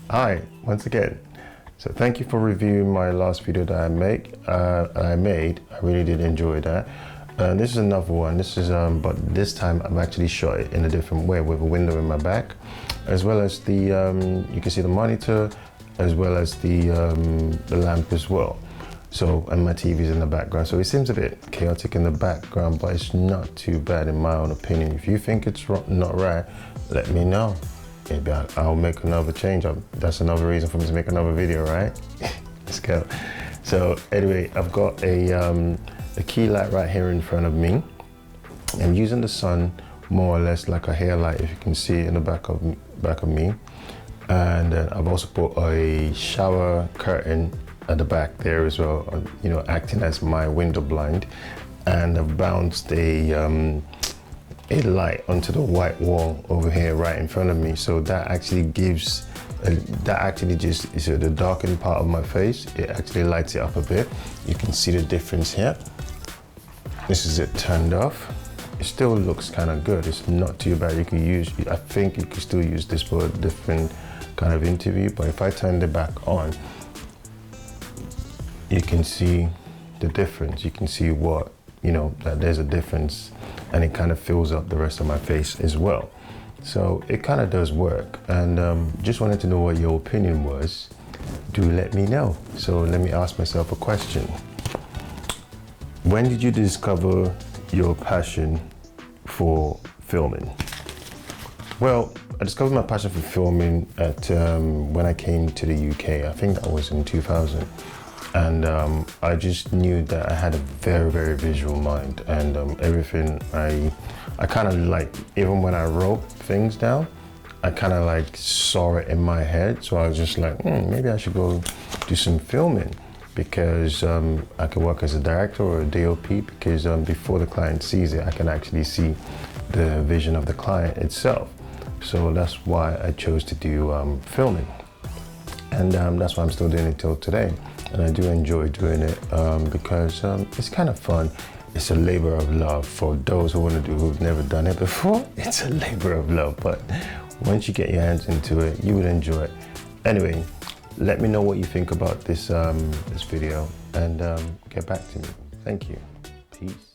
Hi, once again. So thank you for reviewing my last video that I made. I really did enjoy that. This is another one. This is but this time I've actually shot it in a different way with a window in my back, as well as the you can see the monitor, as well as the lamp as well. So, and my TV's in the background. So it seems a bit chaotic in the background, but it's not too bad in my own opinion. If you think it's not right, let me know. Maybe I'll make another change. That's another reason for me to make another video, right? Let's go. So anyway, I've got a key light right here in front of me. I'm using the sun more or less like a hair light, if you can see in the back of me. And then I've also put a shower curtain at the back there as well, you know, acting as my window blind. And I've bounced a light onto the white wall over here right in front of me. So that actually gives, the darkened part of my face, it actually lights it up a bit. You can see the difference here. This is it turned off. It still looks kind of good. It's not too bad. You can use, I think you can still use this for a different kind of interview, but if I turn the back on, you can see the difference. You can see what, you know, that there's a difference, and it kind of fills up the rest of my face as well. So it kind of does work, and just wanted to know what your opinion was. Do let me know. So let me ask myself a question. When did you discover your passion for filming? Well, I discovered my passion for filming at when I came to the UK. I think that was in 2000. And I just knew that I had a very, very visual mind, and everything I kind of like, even when I wrote things down, I kind of like saw it in my head. So I was just like, maybe I should go do some filming, because I can work as a director or a DOP, because before the client sees it, I can actually see the vision of the client itself. So that's why I chose to do filming. And that's why I'm still doing it till today. And I do enjoy doing it because it's kind of fun. It's a labor of love for those who want to do, who've never done it before. It's a labor of love, but once you get your hands into it, you would enjoy it. Anyway, let me know what you think about this, this video, and get back to me. Thank you. Peace.